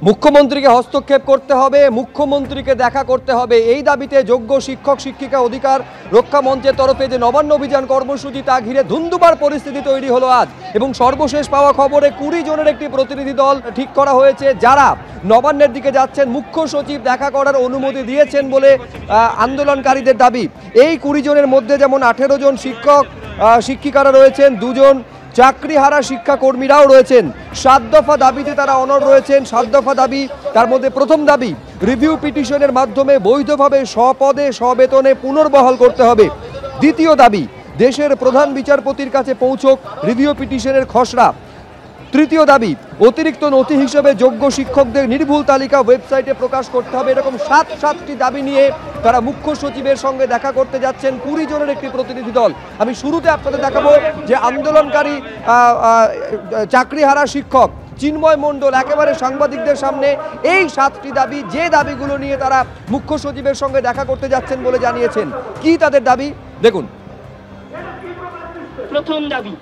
মুখ্যমন্ত্রীকে হস্তক্ষেপ করতে হবে, মুখ্যমন্ত্রীকে দেখা করতে হবে, এই দাবিতে যোগ্য শিক্ষক শিক্ষিকা অধিকার রক্ষা মঞ্চের তরফে যে নবান্ন অভিযান কর্মসূচি তা ঘিরে ধুন্ধুমার পরিস্থিতি তৈরি হলো আজ। এবং সর্বশেষ পাওয়া খবরে 20 জনের একটি প্রতিনিধি দল ঠিক করা হয়েছে, যারা নবান্নের দিকে যাচ্ছেন। মুখ্য সচিব দেখা করার অনুমতি দিয়েছেন বলে আন্দোলনকারীদের দাবি। এই 20 জনের মধ্যে যেমন 18 জন শিক্ষক শিক্ষিকারা রয়েছেন, 2 জন চাকরিহারা শিক্ষাকর্মীরাও রয়েছেন। 7 দফা দাবিতে তারা অনড় রয়েছেন। 7 দফা দাবি, তার মধ্যে প্রথম দাবি রিভিউ পিটিশনের মাধ্যমে বৈধভাবে স্বপদে স্ববেতনে পুনর্বহাল করতে হবে। দ্বিতীয় দাবি দেশের প্রধান বিচারপতির কাছে পৌঁছক রিভিউ পিটিশনের খসড়া। তৃতীয় দাবি অতিরিক্ত নথি হিসেবে যোগ্য শিক্ষকদের নির্ভুল তালিকা ওয়েবসাইটে প্রকাশ করতে হবে। এরকম 7টি দাবি নিয়ে তারা মুখ্য সচিবের সঙ্গে দেখা করতে যাচ্ছেন 20 জনের একটি প্রতিনিধি দল। আমি শুরুতে আপনাদের দেখাবো যে আন্দোলনকারী চাকরিহারা শিক্ষক চিন্ময় মণ্ডল একেবারে সাংবাদিকদের সামনে এই 7টি দাবি, যে দাবিগুলো নিয়ে তারা মুখ্য সচিবের সঙ্গে দেখা করতে যাচ্ছেন বলে জানিয়েছেন। কি তাদের দাবি দেখুন। প্রথম দাবি,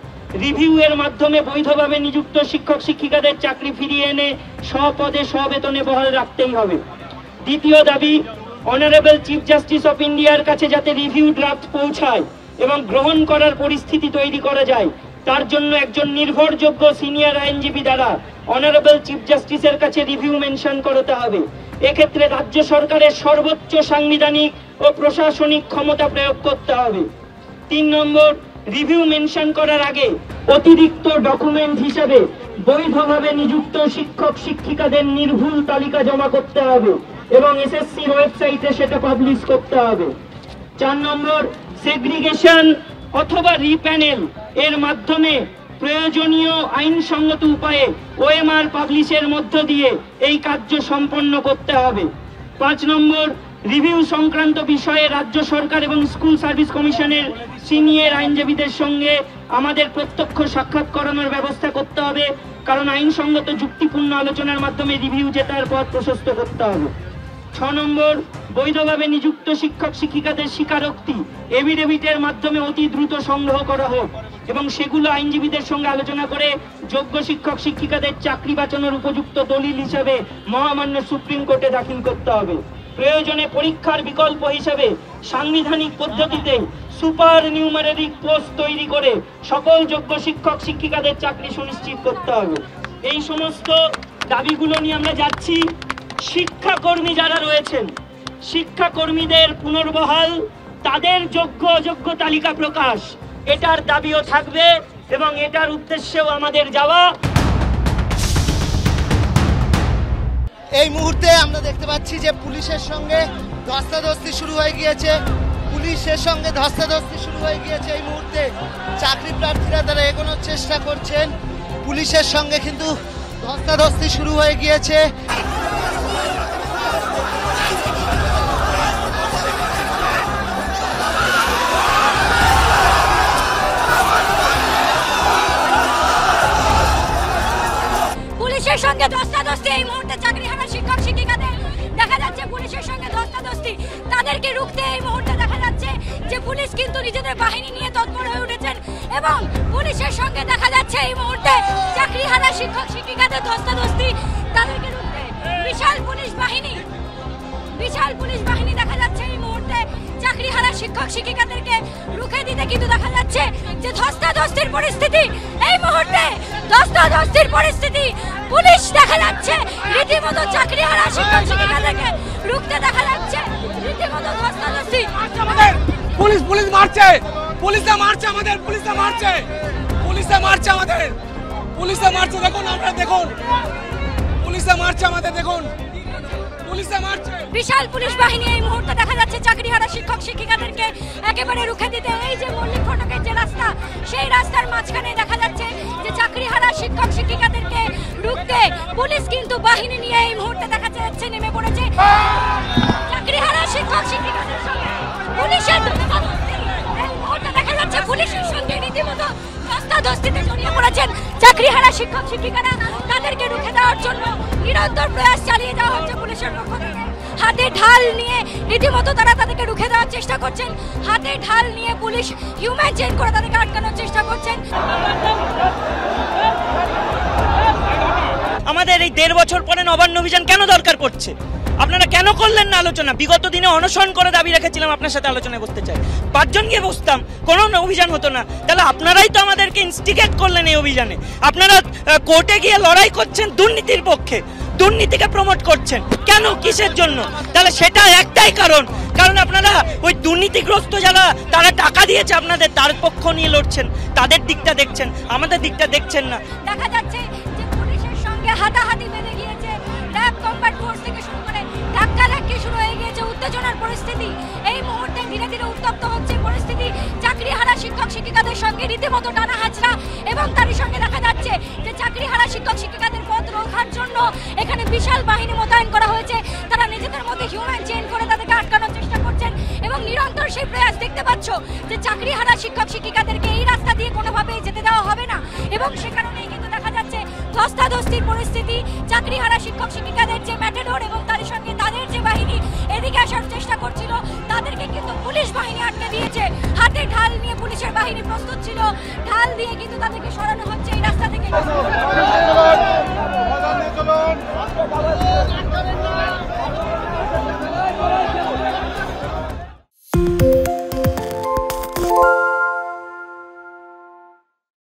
রিভিউ এর মাধ্যমে বৈধভাবে নিযুক্ত শিক্ষক শিক্ষিকাদের চাকরি ফিরিয়ে এনে স্বপদে স্ববেতনে বহাল রাখতেই হবে। দ্বিতীয় দাবি, অনারেবল চিফ জাস্টিস অফ ইন্ডিয়ার কাছে যাতে রিভিউ ড্রাফট পৌঁছায় এবং গ্রহণ করার পরিস্থিতি তৈরি করা যায়, তার জন্য একজন নির্ভরযোগ্য সিনিয়র আইনজীবী দ্বারা অনারেবল চিফ জাস্টিসের কাছে রিভিউ মেনশন করতে হবে। এক্ষেত্রে রাজ্য সরকারের সর্বোচ্চ সাংবিধানিক ও প্রশাসনিক ক্ষমতা প্রয়োগ করতে হবে। 3 নম্বর, রিভিউ মেনশন করার আগে অতিরিক্ত ডকুমেন্ট হিসেবে বৈধভাবে নিযুক্ত শিক্ষক শিক্ষিকাদের নির্ভুল তালিকা জমা করতে হবে এবং এসএসসি ওয়েবসাইটে সেটা পাবলিশ করতে হবে। 4 নম্বর, সেগ্রিগেশন অথবা রিপ্যানেল এর মাধ্যমে প্রয়োজনীয় আইনসঙ্গত উপায়ে ওএমআর পাবলিশের মধ্য দিয়ে এই কার্য সম্পন্ন করতে হবে। 5 নম্বর, রিভিউ সংক্রান্ত বিষয়ে রাজ্য সরকার এবং স্কুল সার্ভিস কমিশনের সিনিয়র আইনজীবীদের সঙ্গে আমাদের প্রত্যক্ষ সাক্ষাৎ করানোর ব্যবস্থা করতে হবে, কারণ আইনসঙ্গত যুক্তিপূর্ণ আলোচনার মাধ্যমে রিভিউ জেতার পথ প্রশস্ত করতে হবে। 6 নম্বর, বৈধভাবে নিযুক্ত শিক্ষক শিক্ষিকাদের স্বীকারোক্তি এফিডেভিটের মাধ্যমে অতি দ্রুত সংগ্রহ করা হোক এবং সেগুলো আইনজীবীদের সঙ্গে আলোচনা করে যোগ্য শিক্ষক শিক্ষিকাদের চাকরি বাঁচানোর উপযুক্ত দলিল হিসেবে মহামান্য সুপ্রিম কোর্টে দাখিল করতে হবে। প্রয়োজনে পরীক্ষার বিকল্প হিসেবে সাংবিধানিক পদ্ধতিতে সুপার নিউমারেরিক পোস্ট তৈরি করে সকল যোগ্য শিক্ষক শিক্ষিকাদের চাকরি সুনিশ্চিত করতে হবে। এই সমস্ত দাবিগুলো নিয়ে আমরা যাচ্ছি। শিক্ষাকর্মী যারা রয়েছেন, শিক্ষাকর্মীদের পুনর্বহাল, তাদের যোগ্য অযোগ্য তালিকা প্রকাশ, এটার দাবিও থাকবে এবং এটার উদ্দেশ্যেও আমাদের যাওয়া। এই মুহূর্তে আমরা দেখতে পাচ্ছি যে পুলিশের সঙ্গে ধস্তাধস্তি শুরু হয়ে গিয়েছে। পুলিশের সঙ্গে ধস্তাধস্তি শুরু হয়ে গিয়েছে। এই মুহূর্তে চাকরি প্রার্থীরা তারা এগোনোর চেষ্টা করছেন। পুলিশের সঙ্গে কিন্তু ধস্তাধস্তি শুরু হয়ে গিয়েছে। পুলিশের সঙ্গে ধস্তাধস্তি এই মুহূর্তে চাকরিহারা শিক্ষক শিক্ষিকাদের দেখা যাচ্ছে। পুলিশের সঙ্গে ধস্তাধস্তি, তাদেরকে রুখতে এই মুহূর্তে দেখা যাচ্ছে যে পুলিশ কিন্তু নিজেদের বাহিনী নিয়ে তৎপর হয়ে উঠেছেন এবং পুলিশের সঙ্গে দেখা যাচ্ছে এই মুহূর্তে চাকরিহারা শিক্ষক শিক্ষিকাদের ধস্তাধস্তি, তাদেরকে রুখতে বিশাল পুলিশ বাহিনী দেখা যাচ্ছে এই মুহূর্তে চাকরিহারা শিক্ষক শিক্ষিকাদেরকে রুখে দিতে। কিন্তু দেখা যাচ্ছে যে ধস্তাধস্তির পরিস্থিতি, এই মুহূর্তে ধস্তাধস্তির পরিস্থিতি, পুলিশ দেখা যাচ্ছে রীতিমতো চাকরিহারা শিক্ষক শিক্ষিকাদেরকে রুখতে দেখা যাচ্ছে। রীতিমতো ধস্তাধস্তি, পুলিশ মারছে, পুলিশে মারছে আমাদের, পুলিশে মারছে আমাদের, পুলিশে মারছে। দেখুন আপনারা দেখুন, পুলিশে মারছে আমাদের, দেখুন পুলিশে মারছে। বিশাল পুলিশ বাহিনী এই মুহূর্তে দেখা যাচ্ছে চাকরিহারা শিক্ষক শিক্ষিকাদেরকে একেবারে রুখে দিতে। এই যে মল্লিক ফটকের যে রাস্তা, সেই রাস্তার মাঝখানে দেখা যাচ্ছে যে চাকরিহারা শিক্ষক শিক্ষিকাদেরকে রুখতে পুলিশ কিন্তু বাহিনী নিয়ে এই মুহূর্তে দেখা যাচ্ছে নেমে পড়েছে। চাকরিহারা শিক্ষক শিক্ষিকাদের সঙ্গে পুলিশের এই মুহূর্তে দেখা যাচ্ছে পুলিশের সঙ্গে রীতিমতো ধস্তাধস্তিতে জড়িয়ে পড়েছেন চাকরিহারা শিক্ষক শিক্ষিকারা। তাদেরকে রুখে দেওয়ার জন্য নিরন্তর প্রয়াস চালিয়ে যাওয়া হচ্ছে পুলিশের পক্ষ থেকে। হাতে ঢাল নিয়ে রীতিমতো তারা তাদেরকে রুখে দেওয়ার চেষ্টা করছেন। হাতে ঢাল নিয়ে পুলিশ হিউম্যান চেইন করে তাদেরকে আটকানোর চেষ্টা করছেন। আমাদের এই 1.5 বছর পরে নবান্ন অভিযান কেন দরকার পড়ছে? আপনারা কেন করলেন না আলোচনা? বিগত দিনে অনশন করে দাবি রেখেছিলাম আপনার সাথে আলোচনায় বসতে চাই, 5 জন গিয়ে বসতাম, কোনো অভিযান হতো না। তাহলে আপনারাই তো আমাদেরকে ইনস্টিগেট করলেন এই অভিযানে। আপনারা কোর্টে গিয়ে লড়াই করছেন দুর্নীতির পক্ষে, দুর্নীতিকে প্রমোট করছেন কেন, কিসের জন্য? তাহলে সেটা একটাই কারণ আপনারা ওই দুর্নীতিগ্রস্ত যারা তারা টাকা দিয়েছে আপনাদের, তার পক্ষ নিয়ে লড়ছেন, তাদের দিকটা দেখছেন, আমাদের দিকটা দেখছেন না। দেখা যাচ্ছে যে পুলিশের সঙ্গে হাতাহাতি বেঁধে গিয়েছে, র্যাব কমব্যাট ফোর্স থেকে শুরু করে ধাক্কাধাক্কি শুরু হয়ে গিয়েছে, উত্তেজনার পরিস্থিতি এই মুহূর্তে ধীরে ধীরে উত্তপ্ত হচ্ছে পরিস্থিতি। চাকরিহারা শিক্ষক শিক্ষিকাদের সঙ্গে রীতিমতো টানা হাজরা, এবং তারই সঙ্গে দেখা যাচ্ছে যে চাকরিহারা শিক্ষক শিক্ষিকাদের পথ রোখার জন্য এখানে বিশাল বাহিনী মোতায়েন করা হয়েছে। তারা নিজেদের মধ্যে হিউম্যান চেইন করে তাদেরকে আটকানোর চেষ্টা করছেন, এবং নিরন্তর সেই প্রয়াস দেখতে পাচ্ছ যে চাকরিহারা শিক্ষক শিক্ষিকাদেরকে এই রাস্তা দিয়ে কোনোভাবেই যেতে দেওয়া হবে না। এবং সে কারণেই কিন্তু দেখা যাচ্ছে ধস্তাধস্তির পরিস্থিতি। চাকরিহারা শিক্ষক শিক্ষিকাদের যে ম্যাটেডোর এবং তার সঙ্গে তাদের যে বাহিনী এদিকে আসার চেষ্টা করছিল, তাদেরকে কিন্তু পুলিশ বাহিনী আটকে দিয়েছে। হাতে ঢাল নিয়ে পুলিশের বাহিনী প্রস্তুত ছিল, ঢাল দিয়ে কিন্তু তাদেরকে সরানো হচ্ছে এই রাস্তা থেকে।